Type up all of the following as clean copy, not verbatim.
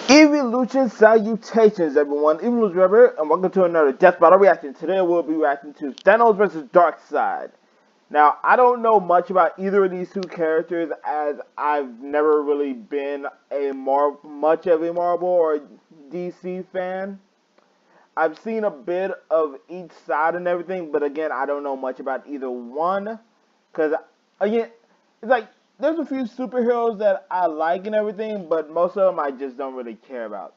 Evolution salutations, everyone. Evolution Rebel, and welcome to another Death Battle reaction. Today we'll be reacting to Thanos vs. Darkseid. Now, I don't know much about either of these two characters, as I've never really been much of a Marvel or DC fan. I've seen a bit of each side and everything, but again, I don't know much about either one. Because, again, it's like, there's a few superheroes that I like and everything, but most of them I just don't really care about.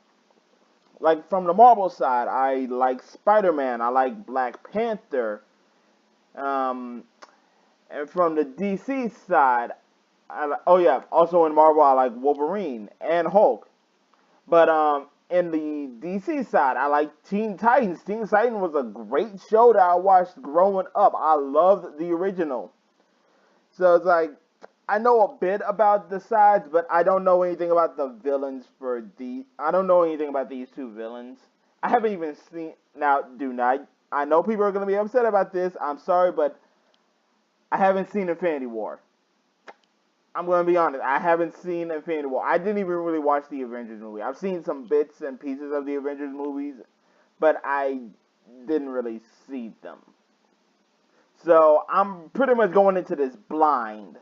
Like, from the Marvel side, I like Spider-Man, I like Black Panther. And from the DC side, also in Marvel, I like Wolverine and Hulk. But, in the DC side, I like Teen Titans. Teen Titans was a great show that I watched growing up. I loved the original. So it's like, I know a bit about the sides, but I don't know anything about the villains I don't know anything about these two villains. I haven't even seen, I know people are going to be upset about this. I'm sorry, but I haven't seen Infinity War. I'm going to be honest, I haven't seen Infinity War. I didn't even really watch the Avengers movie. I've seen some bits and pieces of the Avengers movies, but I didn't really see them. So, I'm pretty much going into this blind.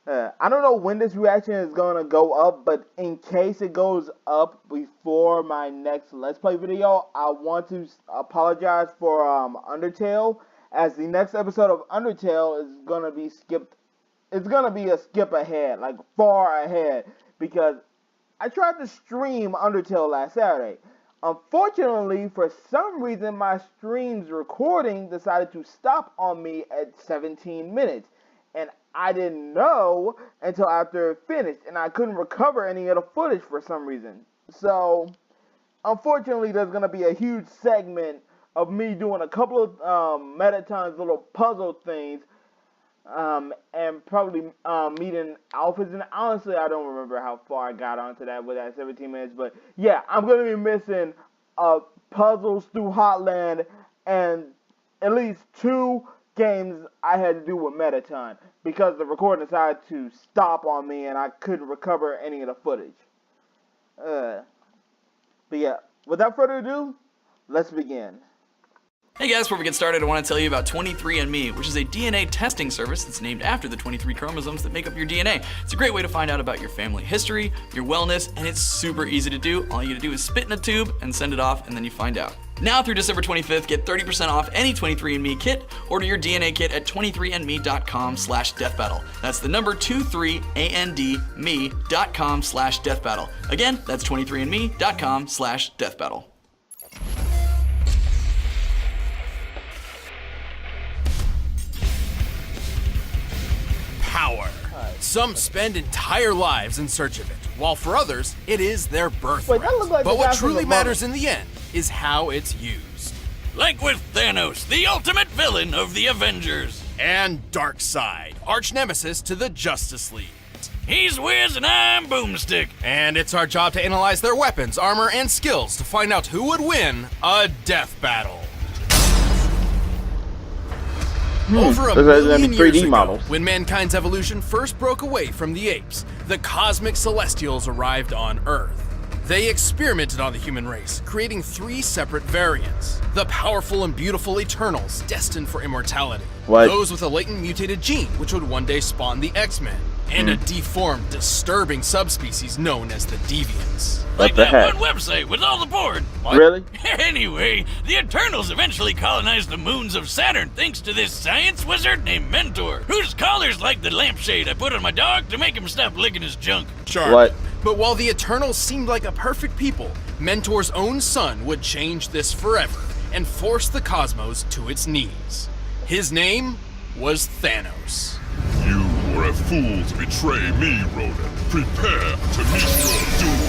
I don't know when this reaction is going to go up, but in case it goes up before my next Let's Play video, I want to apologize for Undertale, as the next episode of Undertale is going to be skipped. It's going to be a skip ahead, like far ahead, because I tried to stream Undertale last Saturday. Unfortunately, for some reason, my stream's recording decided to stop on me at 17 minutes. And I didn't know until after it finished, and I couldn't recover any of the footage for some reason. So, unfortunately, there's going to be a huge segment of me doing a couple of Mettaton's little puzzle things, and probably meeting Alphas. And honestly, I don't remember how far I got onto that with that 17 minutes. But yeah, I'm going to be missing puzzles through Hotland and at least 2 games I had to do with Mettaton, because the recording decided to stop on me and I couldn't recover any of the footage. But yeah, without further ado, let's begin. Hey guys, before we get started, I want to tell you about 23andMe, which is a DNA testing service that's named after the 23 chromosomes that make up your DNA. It's a great way to find out about your family history, your wellness, and it's super easy to do. All you gotta do is spit in a tube and send it off, and then you find out. Now through December 25th, get 30% off any 23andMe kit. Order your DNA kit at 23andme.com/deathbattle. That's the number 23andme.com/deathbattle. Again, that's 23andme.com/deathbattle. Power. Some spend entire lives in search of it, while for others, it is their birthright. Like but what truly matters in the end is how it's used. Like with Thanos, the ultimate villain of the Avengers. And Darkseid, arch nemesis to the Justice League. He's Wiz and I'm Boomstick. And it's our job to analyze their weapons, armor, and skills to find out who would win a death battle. Over a million years ago, when mankind's evolution first broke away from the apes, the cosmic celestials arrived on Earth. They experimented on the human race, creating 3 separate variants. The powerful and beautiful Eternals, destined for immortality. Those with a latent mutated gene, which would one day spawn the X-Men. And a deformed, disturbing subspecies known as the Deviants. Like that one website with all the porn. What? Really? Anyway, the Eternals eventually colonized the moons of Saturn thanks to this science wizard named Mentor, whose collar's like the lampshade I put on my dog to make him stop licking his junk. What? But while the Eternals seemed like a perfect people, Mentor's own son would change this forever and force the cosmos to its knees. His name was Thanos. You were a fool to betray me, Rhoda. Prepare to meet your doom.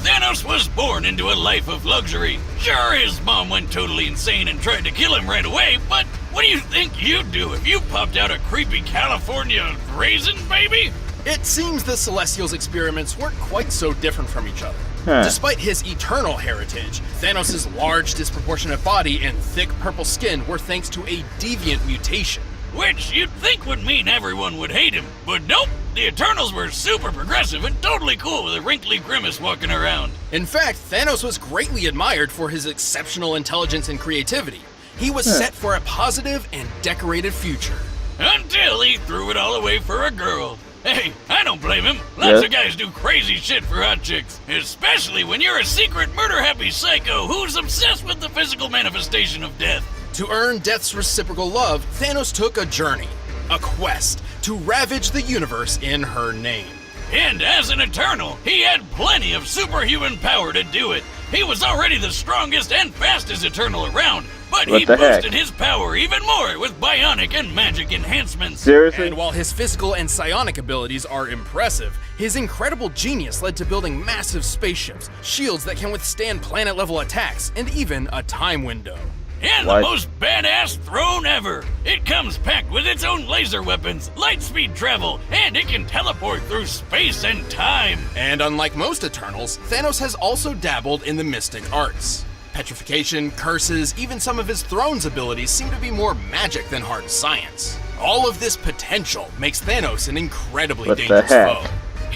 Thanos was born into a life of luxury. Sure, his mom went totally insane and tried to kill him right away, but what do you think you'd do if you popped out a creepy California raisin, baby? It seems the Celestials' experiments weren't quite so different from each other. Despite his eternal heritage, Thanos' large, disproportionate body and thick purple skin were thanks to a deviant mutation. Which you'd think would mean everyone would hate him, but nope, the Eternals were super progressive and totally cool with a wrinkly grimace walking around. In fact, Thanos was greatly admired for his exceptional intelligence and creativity. He was set for a positive and decorated future. Until he threw it all away for a girl. Hey, I don't blame him. Lots of guys do crazy shit for hot chicks. Especially when you're a secret murder-happy psycho who's obsessed with the physical manifestation of death. To earn Death's reciprocal love, Thanos took a journey, a quest, to ravage the universe in her name. And as an Eternal, he had plenty of superhuman power to do it. He was already the strongest and fastest Eternal around, but he boosted his power even more with bionic and magic enhancements. Seriously? And while his physical and psionic abilities are impressive, his incredible genius led to building massive spaceships, shields that can withstand planet-level attacks, and even a time window. And the most badass throne ever! It comes packed with its own laser weapons, light speed travel, and it can teleport through space and time! And unlike most Eternals, Thanos has also dabbled in the mystic arts. Petrification, curses, even some of his throne's abilities seem to be more magic than hard science. All of this potential makes Thanos an incredibly dangerous foe.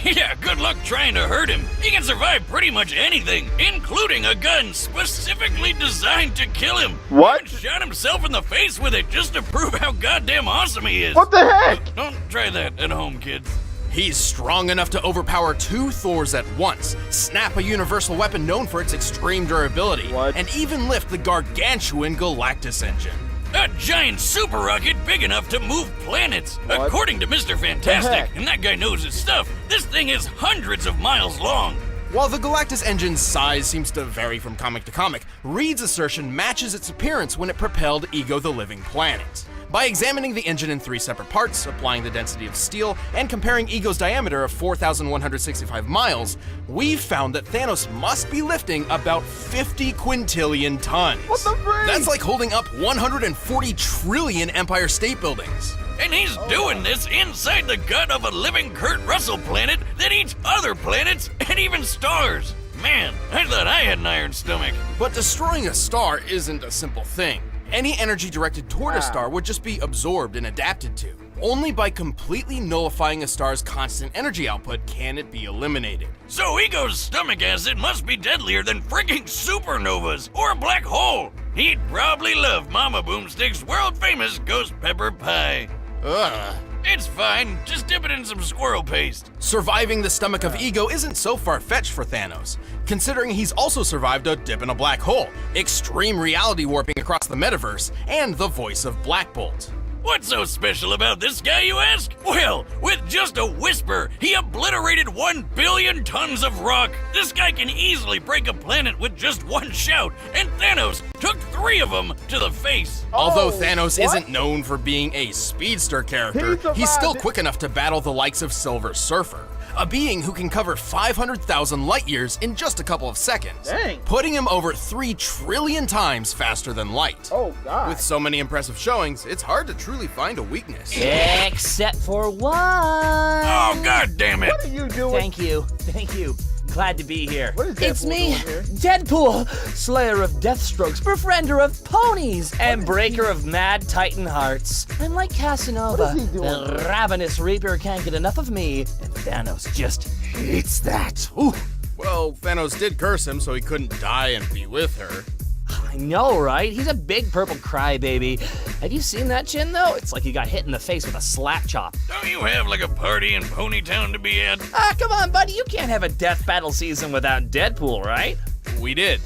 Yeah, good luck trying to hurt him. He can survive pretty much anything, including a gun specifically designed to kill him. What? He shot himself in the face with it just to prove how goddamn awesome he is. What the heck? Don't try that at home, kids. He's strong enough to overpower 2 Thors at once, snap a universal weapon known for its extreme durability, and even lift the gargantuan Galactus engine. A giant super rocket big enough to move planets. According to Mr. Fantastic, and that guy knows his stuff, this thing is hundreds of miles long. While the Galactus engine's size seems to vary from comic to comic, Reed's assertion matches its appearance when it propelled Ego the Living Planet. By examining the engine in 3 separate parts, applying the density of steel, and comparing Ego's diameter of 4,165 miles, we've found that Thanos must be lifting about 50 quintillion tons. What the freak? That's like holding up 140 trillion Empire State Buildings. And he's doing this inside the gut of a living Kurt Russell planet that eats other planets and even stars. Man, I thought I had an iron stomach. But destroying a star isn't a simple thing. Any energy directed toward a star would just be absorbed and adapted to. Only by completely nullifying a star's constant energy output can it be eliminated. So Ego's stomach acid must be deadlier than freaking supernovas or a black hole. He'd probably love Mama Boomstick's world-famous ghost pepper pie. Ugh. It's fine, just dip it in some squirrel paste. Surviving the stomach of Ego isn't so far-fetched for Thanos, considering he's also survived a dip in a black hole, extreme reality warping across the metaverse, and the voice of Black Bolt. What's so special about this guy, you ask? Well, with just a whisper, he obliterated 1 billion tons of rock. This guy can easily break a planet with just one shout, and Thanos took 3 of them to the face. Although Thanos isn't known for being a speedster character, he's still quick enough to battle the likes of Silver Surfer, a being who can cover 500,000 light years in just a couple of seconds, putting him over 3 trillion times faster than light. Oh, God. With so many impressive showings, it's hard to truly find a weakness. Except for one. Oh, God damn it. What are you doing? Thank you. Glad to be here. What is Deadpool It's me, doing here? Deadpool, slayer of Deathstrokes, befriender of ponies, and breaker of mad titan hearts. I'm like Casanova. What is he doing The here? ravenous reaper can't get enough of me, and Thanos just hates that. Ooh. Well, Thanos did curse him so he couldn't die and be with her. I know, right? He's a big purple crybaby. Have you seen that chin, though? It's like he got hit in the face with a slap chop. Don't you have like a party in Ponytown to be at? Ah, come on, buddy. You can't have a death battle season without Deadpool, right? We did.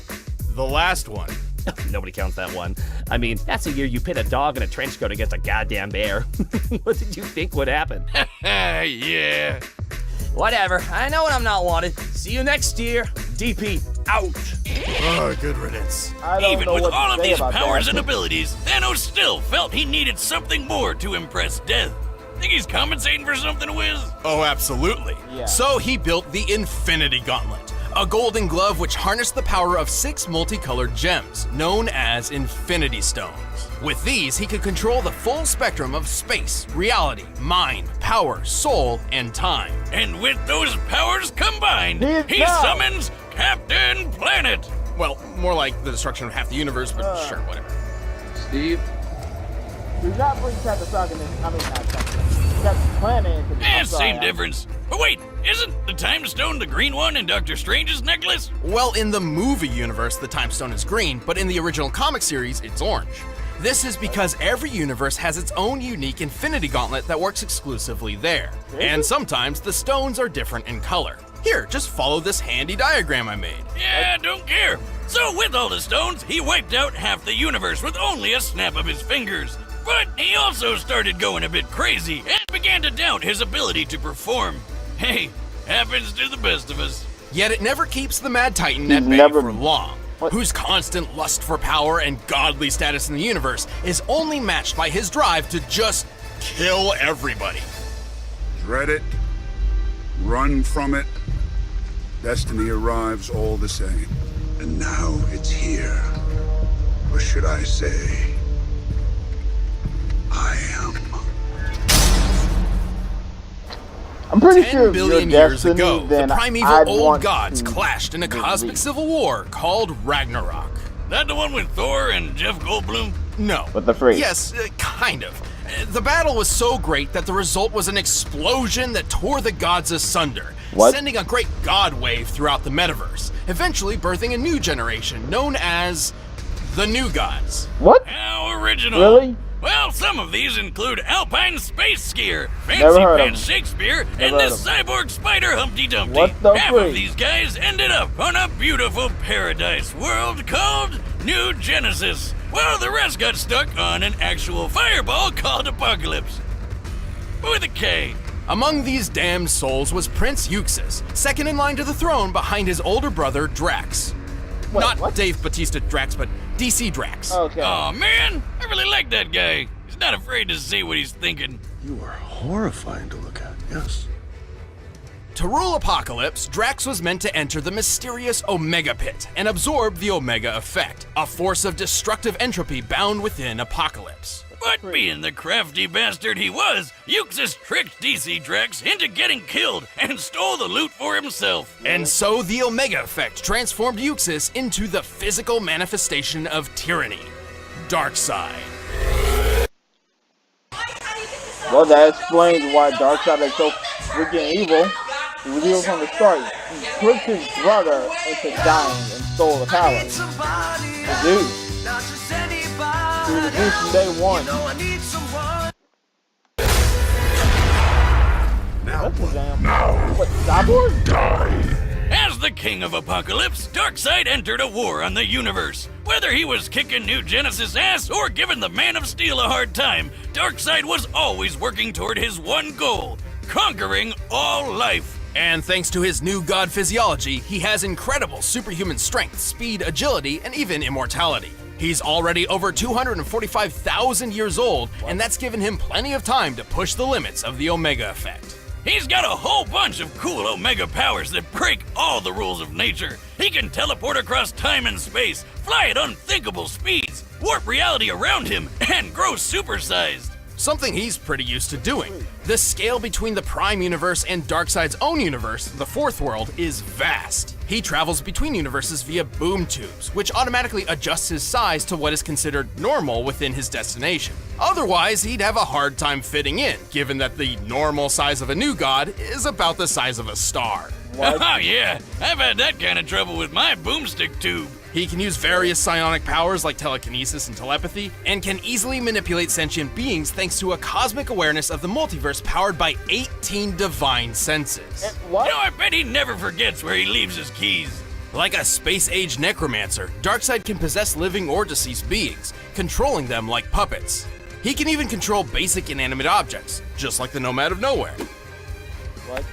The last one. Nobody counts that one. I mean, that's the year you pit a dog in a trench coat against a goddamn bear. What did you think would happen? Yeah. Whatever. I know when I'm not wanted. See you next year. DP out. Oh, good riddance. I don't Even know with what to all of say these about powers that. and abilities, Thanos still felt he needed something more to impress Death. Think he's compensating for something, Wiz? Oh, absolutely. Yeah. So he built the Infinity Gauntlet, a golden glove which harnessed the power of 6 multicolored gems, known as Infinity Stones. With these, he could control the full spectrum of space, reality, mind, power, soul, and time. And with those powers combined, He's he down. summons Captain Planet. Well, more like the destruction of half the universe, but sure, whatever. Steve? Do not bring Captain Falcon in. I mean, not Captain. Captain planet. Same difference. But wait, isn't the Time Stone the green one in Doctor Strange's necklace? Well, in the movie universe, the Time Stone is green, but in the original comic series, it's orange. This is because every universe has its own unique Infinity Gauntlet that works exclusively there. And sometimes the stones are different in color. Here, just follow this handy diagram I made. Yeah, don't care. So with all the stones, he wiped out half the universe with only a snap of his fingers. But he also started going a bit crazy and began to doubt his ability to perform. Hey, happens to the best of us. Yet it never keeps the Mad Titan at bay for long, whose constant lust for power and godly status in the universe is only matched by his drive to just kill everybody. Dread it, run from it, destiny arrives all the same. And now it's here. Or should I say, I am. I'm pretty 10 sure billion your years destiny, ago, the then primeval I'd old want gods to clashed in a cosmic believe. civil war called Ragnarok. That the one with Thor and Jeff Goldblum? No. With the freeze. Yes, kind of. The battle was so great that the result was an explosion that tore the gods asunder, sending a great god wave throughout the metaverse, eventually birthing a new generation known as the New Gods. What? How original. Really? Well, some of these include Alpine Space Skier, Never Fancy heard of Pants him. Shakespeare, Never and heard this of cyborg spider Humpty Dumpty. What the Half freak? of these guys ended up on a beautiful paradise world called New Genesis, while the rest got stuck on an actual fireball called Apocalypse. With a K. Among these damned souls was Prince Euxis, second in line to the throne behind his older brother Drax. Wait, Not what? Dave Bautista Drax, but DC Drax. Okay. Aw, man, I really like that guy. He's not afraid to say what he's thinking. You are horrifying to look at, yes. To rule Apocalypse, Drax was meant to enter the mysterious Omega Pit and absorb the Omega Effect, a force of destructive entropy bound within Apocalypse. But being the crafty bastard he was, Euxis tricked DC Drax into getting killed and stole the loot for himself. And so the Omega Effect transformed Euxis into the physical manifestation of tyranny, Darkseid. Well, that explains why Darkseid is so freaking evil. He was evil from the start. He tricked his brother into dying and stole the power. The dude. He was a dude from day one. That's a damn. What, Cyborg? Die. As the king of Apocalypse, Darkseid entered a war on the universe. Whether he was kicking New Genesis' ass or giving the Man of Steel a hard time, Darkseid was always working toward his one goal, conquering all life. And thanks to his new god physiology, he has incredible superhuman strength, speed, agility, and even immortality. He's already over 245,000 years old, and that's given him plenty of time to push the limits of the Omega Effect. He's got a whole bunch of cool Omega powers that break all the rules of nature. He can teleport across time and space, fly at unthinkable speeds, warp reality around him, and grow supersized. Something he's pretty used to doing. The scale between the Prime Universe and Darkseid's own universe, the Fourth World, is vast. He travels between universes via boom tubes, which automatically adjusts his size to what is considered normal within his destination. Otherwise, he'd have a hard time fitting in, given that the normal size of a new god is about the size of a star. Oh yeah, I've had that kind of trouble with my boomstick tube. He can use various psionic powers like telekinesis and telepathy, and can easily manipulate sentient beings thanks to a cosmic awareness of the multiverse powered by 18 divine senses. What? You know, I bet he never forgets where he leaves his keys. Like a space-age necromancer, Darkseid can possess living or deceased beings, controlling them like puppets. He can even control basic inanimate objects, just like the Nomad of Nowhere. What?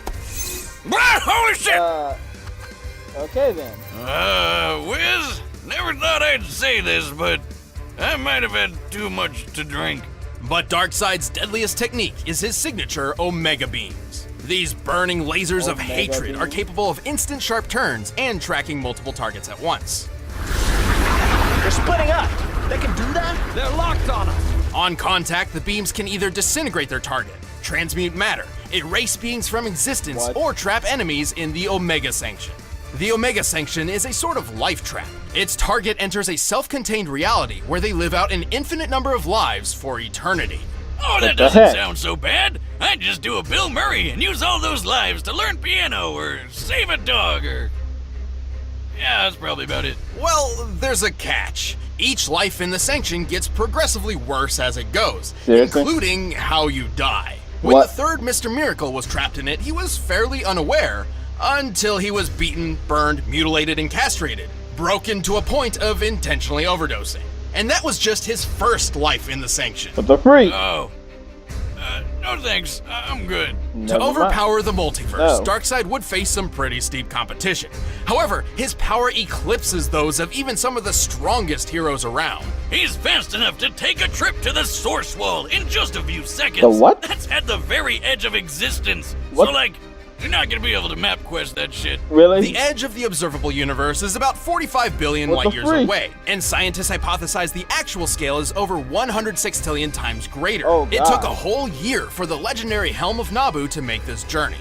Ah, holy shit! Okay then. Wiz, never thought I'd say this, but I might have had too much to drink. But Darkseid's deadliest technique is his signature Omega Beams. These burning lasers of Omega hatred beams. are capable of instant sharp turns and tracking multiple targets at once. They're splitting up. They can do that? They're locked on us. On contact, the beams can either disintegrate their target, transmute matter, erase beings from existence, What? or trap enemies in the Omega Sanction. The Omega Sanction is a sort of life trap. Its target enters a self-contained reality where they live out an infinite number of lives for eternity. Oh, What that the doesn't heck? sound so bad. I'd just do a Bill Murray and use all those lives to learn piano or save a dog or... Yeah, that's probably about it. Well, there's a catch. Each life in the Sanction gets progressively worse as it goes, Seriously? including how you die. When What? the third Mr. Miracle was trapped in it, he was fairly unaware until he was beaten, burned, mutilated, and castrated, broken to a point of intentionally overdosing. And that was just his first life in the Sanction. But the freak. Oh. No thanks. I'm good. To overpower the No. multiverse, Darkseid would face some pretty steep competition. However, his power eclipses those of even some of the strongest heroes around. He's fast enough to take a trip to the Source Wall in just a few seconds. The what? That's at the very edge of existence. What? So, like, you're not gonna be able to map quest that shit. Really? The edge of the observable universe is about 45 billion What the light years freak? away, and scientists hypothesize the actual scale is over 100 sextillion times greater. Oh, It God. took a whole year for the legendary Helm of Nabu to make this journey.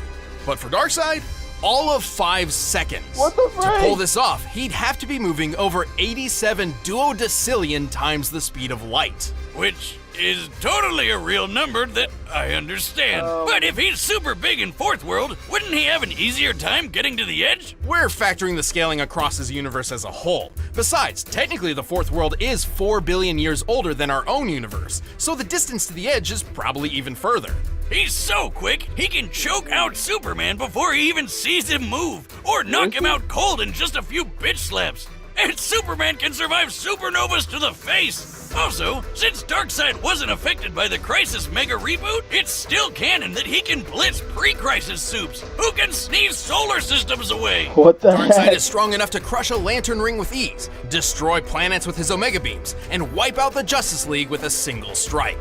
But for Darkseid, all of 5 seconds. What the To freak? pull this off, he'd have to be moving over 87 duodecillion times the speed of light. Which is totally a real number that I understand. But if he's super big in Fourth World, wouldn't he have an easier time getting to the edge? We're factoring the scaling across his universe as a whole. Besides, technically the fourth world is 4 billion years older than our own universe, so the distance to the edge is probably even further. He's so quick, he can choke out Superman before he even sees him move, or knock him out cold in just a few bitch slaps. And Superman can survive supernovas to the face. Also, since Darkseid wasn't affected by the Crisis Mega Reboot, it's still canon that he can blitz pre-Crisis soups who can sneeze solar systems away. What the Darkseid heck? is strong enough to crush a lantern ring with ease, destroy planets with his Omega beams, and wipe out the Justice League with a single strike.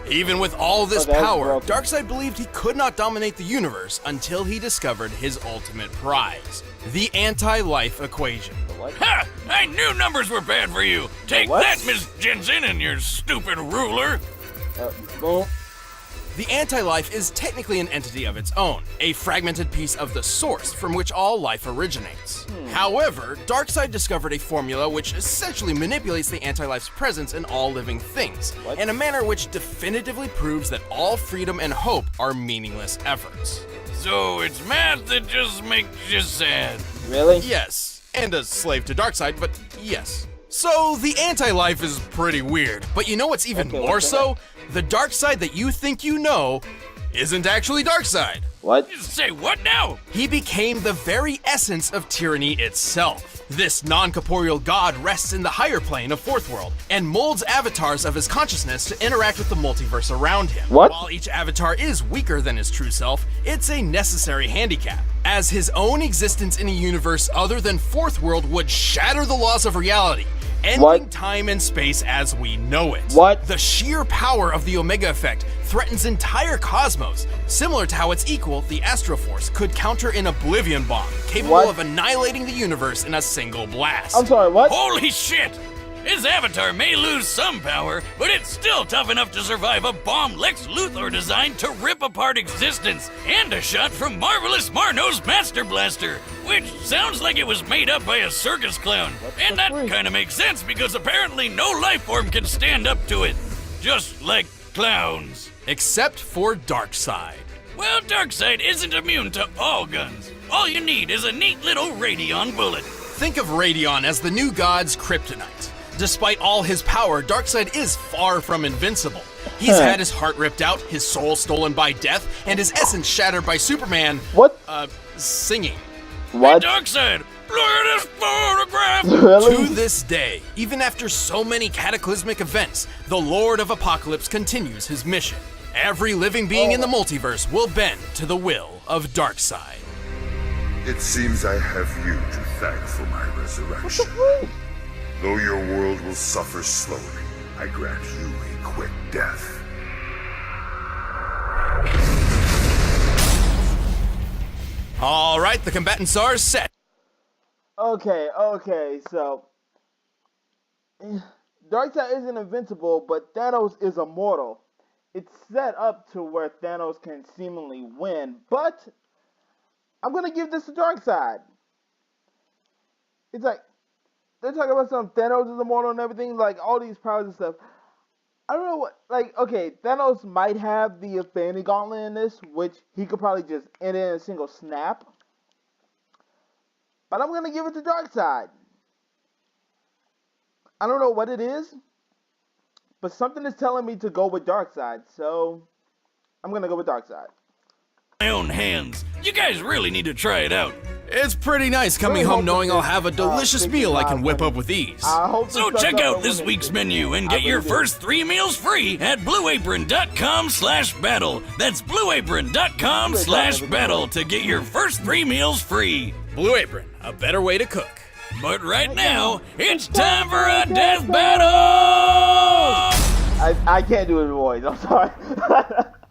Even with all this that's power, broken. Darkseid believed he could not dominate the universe until he discovered his ultimate prize, the anti-life equation. Ha! I knew numbers were bad for you. Take What? that, Miss Jensen, and your stupid ruler. Boom. The anti-life is technically an entity of its own, a fragmented piece of the source from which all life originates. However, Darkseid discovered a formula which essentially manipulates the anti-life's presence in all living things, in a manner which definitively proves that all freedom and hope are meaningless efforts. So it's math that just makes you sad. Really? Yes, and a slave to Darkseid, but yes. So the anti-life is pretty weird, but you know what's even Okay, more what the so? The Darkseid that you think you know isn't actually Darkseid. What? Say what now? He became the very essence of tyranny itself. This non-corporeal god rests in the higher plane of Fourth World and molds avatars of his consciousness to interact with the multiverse around him. What? While each avatar is weaker than his true self, it's a necessary handicap, as his own existence in a universe other than Fourth World would shatter the laws of reality, ending What? time and space as we know it. What? The sheer power of the Omega Effect threatens entire cosmos, similar to how its equal, the Astroforce, could counter an Oblivion bomb, capable What? of annihilating the universe in a single blast. I'm sorry, what? Holy shit! His avatar may lose some power, but it's still tough enough to survive a bomb Lex Luthor designed to rip apart existence, and a shot from Marvelous Marno's Master Blaster, which sounds like it was made up by a circus clown. And that freak? kind of makes sense because apparently no life form can stand up to it. Just like clowns. Except for Darkseid. Well, Darkseid isn't immune to all guns. All you need is a neat little Radion bullet. Think of Radion as the new god's kryptonite. Despite all his power, Darkseid is far from invincible. He's had his heart ripped out, his soul stolen by death, and his essence shattered by Superman, What? singing. What? Hey, Darkseid, look at this photograph! Really? To this day, even after so many cataclysmic events, the Lord of Apocalypse continues his mission. Every living being in the multiverse will bend to the will of Darkseid. It seems I have you to thank for my resurrection. Though your world will suffer slowly, I grant you a quick death. All right, the combatants are set. Okay, so Darkseid isn't invincible, but Thanos is immortal. It's set up to where Thanos can seemingly win, but I'm gonna give this to Darkseid. It's like they're talking about some Thanos is immortal and everything, like all these powers and stuff. I don't know what, like, okay, Thanos might have the Infinity Gauntlet in this, which he could probably just end in a single snap. But I'm going to give it to Darkseid. I don't know what it is, but something is telling me to go with Darkseid, so I'm going to go with Darkseid. My own hands. You guys really need to try it out. It's pretty nice coming home knowing I'll have a delicious meal I can whip up with ease. So check out this week's menu and get your first 3 meals free at blueapron.com/battle. That's blueapron.com/battle to get your first 3 meals free. Blue Apron, a better way to cook. But right now, it's time for a death battle! I can't do his voice, I'm sorry.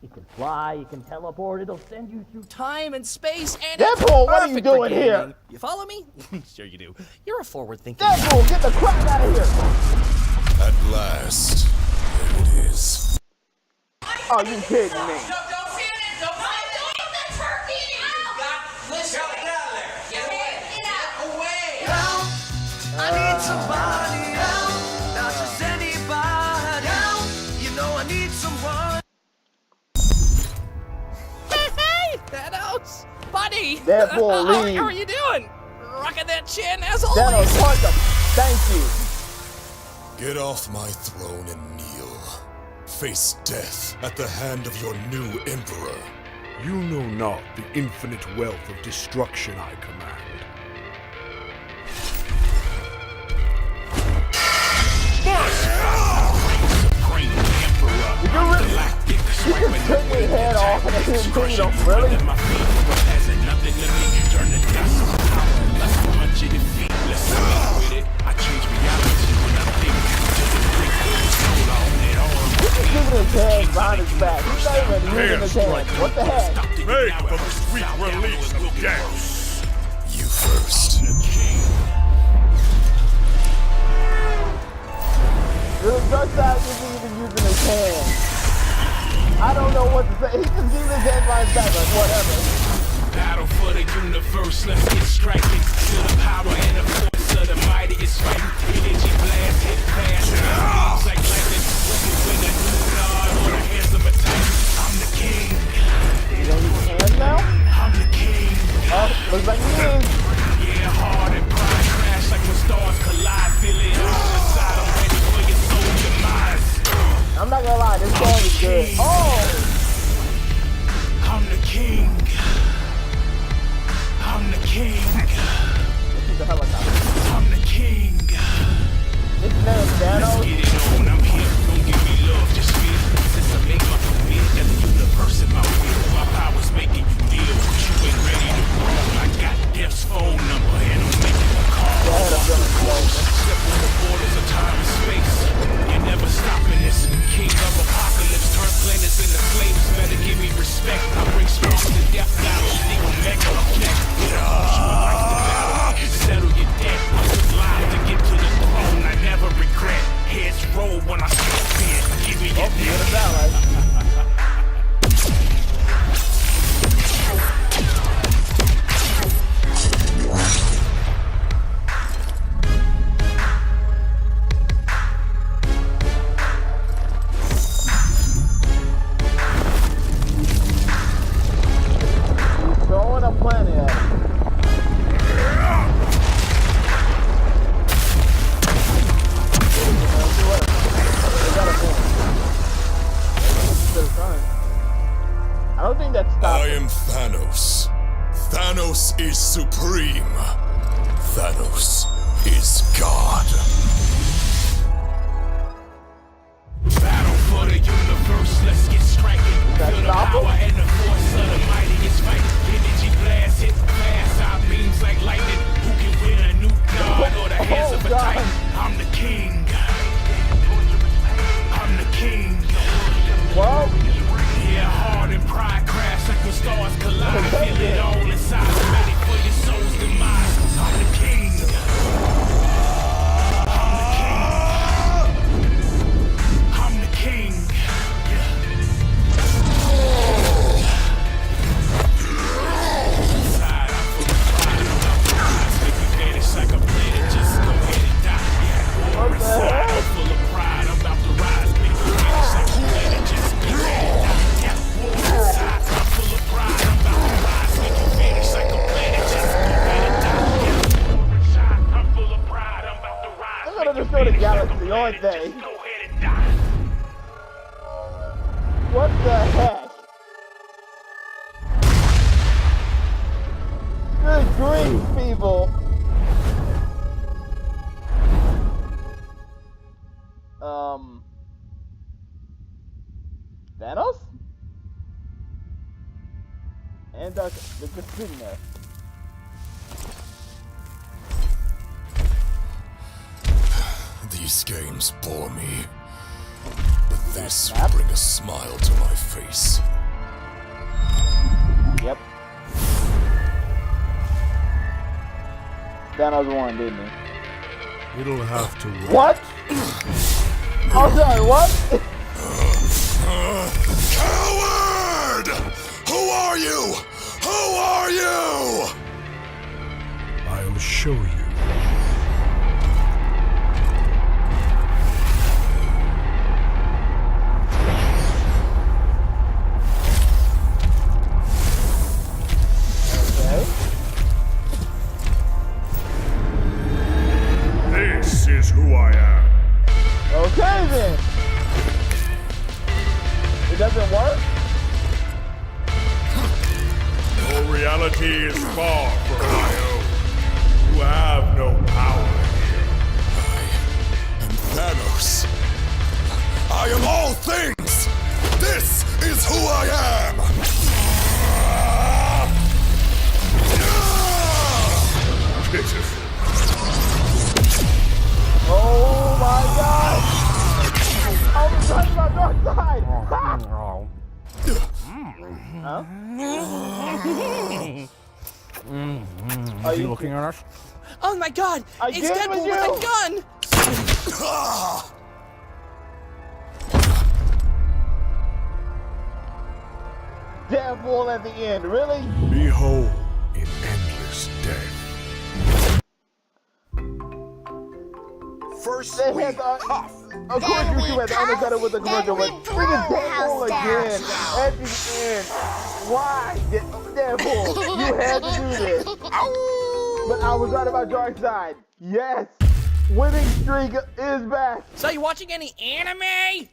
You can fly, you can teleport, it'll send you through time and space, and Deadpool, what are you perfect doing for here? gaming. You follow me? Sure you do. You're a forward-thinking Deadpool, get the crap out of here! At last, there it is. Oh, you kidding me? Don't feel it. Don't feel it. The turkey. Listen. Get away. I need somebody help, not just anybody help. You know I need someone. Hey, Thanos! Buddy! Deadpool, leave. How are you doing? Rocking that chin as always. Thanos, punch him. Thank you. Get off my throne and kneel. Face death at the hand of your new emperor. You know not the infinite wealth of destruction I command. Supreme Emperor, galactic, swiping Take your head off and then beat him, really? my feet has nothing to me. Turn the dust to power. Let's punch it in feet. Let's go with it. I change reality when I think. Just a break soul on it all. He's just giving his hand behind his back. He's not even moving his hand. What the heck? Make for the sweet release of death. You first. The Darkseid isn't even using his hand. I don't know what to say. He's just giving his hand behind his back, like whatever. Battle for the universe, let's get striking. To the power and the force of the mighty is fighting. Energy blast, hit fast, beams like lightning. Looking with a new god or the hands of a titan. I'm the king. You don't use his hands now? I'm the king. Oh, looks like he is. Yeah, hard and pride crash like when stars collide. Feel it all inside. I'm ready for your soul demise. I'm not gonna lie, this song is good. Oh! I'm the king. I'm the king. This is the helicopter. I'm the king. His name is Thanos. Let's get it on, I'm here. Don't give me love, just feel. Since I make my career, that the universe in my will. My power's making you deal. You ain't ready to roll. I got Death's phone number and I'm making a call. Stepping the borders of time and space. You're never stopping this. King of apocalypse, turn planets into slaves. Better give me respect. I bring strong to death battles. Leave a mega effect. Get up, you like the battle. Settle your debt. I was live to get to the throne. I never regret. Heads roll when I step in. Give me your death. Throwing a planet at him. I don't think that stopped I him. am Thanos. Thanos is supreme. Thanos is God. Battle for the universe, let's get striking. That Feel the stop him? power and the force of the mightiest fight. Energy blast, hit fast, our beams like lightning. Who can win a new god or the hands of a God. titan? I'm the king. I'm the king. Well, Yeah, hard and pride crash like when stars collide. Feel it all inside, ready for your soul's demise. I'm the king. I'm the king. I'm the king. aren't they? What the heck? Good grief, people. Thanos? And they're just sitting there. These games bore me, but this will bring a smile to my face. Yep. Thanos won, didn't he? It'll have to work. What? I'm sorry, what? Coward! Who are you? Who are you? I'll show you. This is who I am. Okay then. It doesn't work? Your reality is far from my own. You have no power here. I am Thanos. I am all things. This is who I am. Pitiful. Oh my god! I was talking about Darkseid! Huh? Are you looking at us? Oh my god! It's Again Deadpool with with you? a gun! Deadpool at the end, really? Behold, in endless death. First They we had the, huff. of course you two had the undercut it with the commercial, but freaking Deadpool again at the end. Why? Deadpool, you had to do this. But I was right about Darkseid. Yes, winning streak is back. So you watching any anime?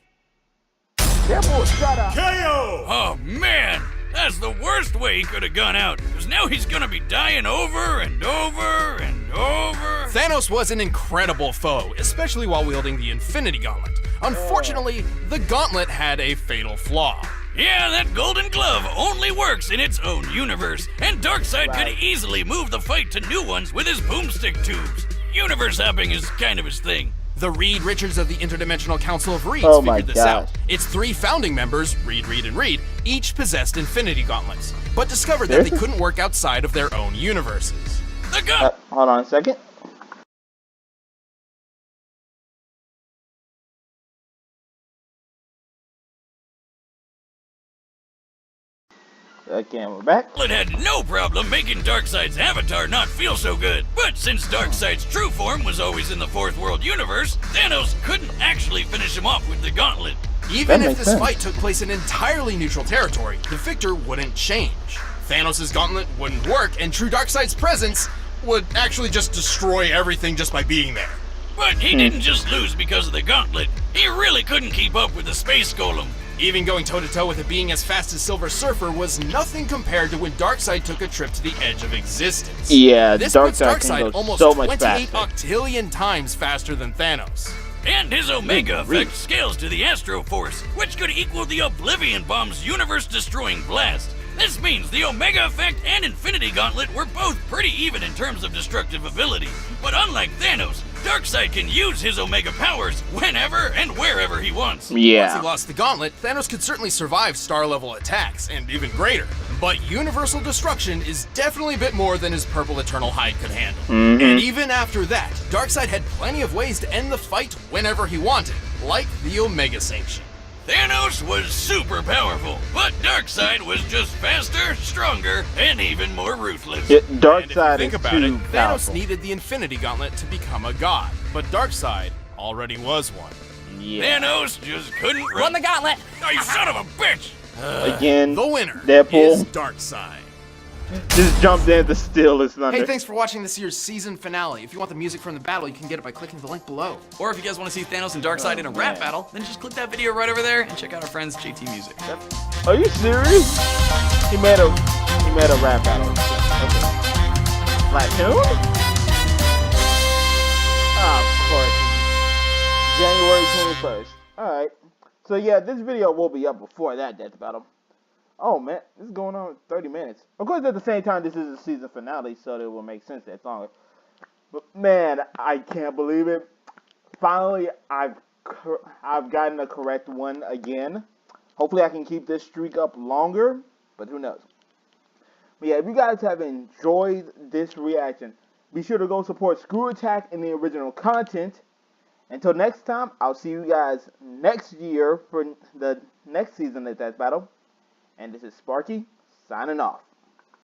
Deadpool, shut up. KO! Oh man, that's the worst way he could have gone out. Because now he's gonna be dying over and over and over. Thanos was an incredible foe, especially while wielding the Infinity Gauntlet. Unfortunately, the gauntlet had a fatal flaw. Yeah, that golden glove only works in its own universe, and Darkseid Right. could easily move the fight to new ones with his boomstick tubes. Universe hopping is kind of his thing. The Reed Richards of the Interdimensional Council of Reeds Oh my figured this God. out. Its 3 founding members, Reed, Reed, and Reed, each possessed Infinity Gauntlets, but discovered that they Seriously? couldn't work outside of their own universes. The gun! Hold on a second. Again, we're back. It had no problem making Darkseid's avatar not feel so good. But since Darkseid's true form was always in the Fourth World universe, Thanos couldn't actually finish him off with the gauntlet. Even That if makes this sense. fight took place in entirely neutral territory, the victor wouldn't change. Thanos' gauntlet wouldn't work, and true Darkseid's presence would actually just destroy everything just by being there. But he didn't just lose because of the gauntlet. He really couldn't keep up with the space golem. Even going toe-to-toe with a being as fast as Silver Surfer was nothing compared to when Darkseid took a trip to the edge of existence. Yeah, This puts Darkseid can Darkseid go almost so much 28 faster. octillion times faster than Thanos. And his Omega Good effect scales to the Astro Force, which could equal the Oblivion Bomb's universe-destroying blast. This means the Omega effect and Infinity Gauntlet were both pretty even in terms of destructive ability. But unlike Thanos, Darkseid can use his Omega powers whenever and wherever he wants. Once Yeah. he lost the gauntlet, Thanos could certainly survive star-level attacks, and even greater. But universal destruction is definitely a bit more than his purple eternal hide could handle. And even after that, Darkseid had plenty of ways to end the fight whenever he wanted, like the Omega Sanction. Thanos was super powerful, but Darkseid was just faster, stronger, and even more ruthless. Yeah, And if you Darkseid think is about it, too Thanos powerful. needed the Infinity Gauntlet to become a god, but Darkseid already was one. Yeah. Thanos just couldn't Won run. the gauntlet! Oh, you son of a bitch! Again, The winner Deadpool. is Darkseid. just jumped in to steal his thunder. Hey, thanks for watching this year's season finale. If you want the music from the battle, you can get it by clicking the link below. Or if you guys want to see Thanos and Darkseid in a rap battle, then just click that video right over there and check out our friends JT Music. Are you serious? He made a rap battle. Okay. Platoon? Oh, of course. January 21st. Alright. So yeah, this video will be up before that death battle. Oh man, this is going on 30 minutes. Of course, at the same time, this is the season finale, so it will make sense that's longer. But man, I can't believe it. Finally, I've gotten the correct one again. Hopefully, I can keep this streak up longer, but who knows? But yeah, if you guys have enjoyed this reaction, be sure to go support Screw Attack in the original content. Until next time, I'll see you guys next year for the next season of Death Battle. And this is Sparky, signing off.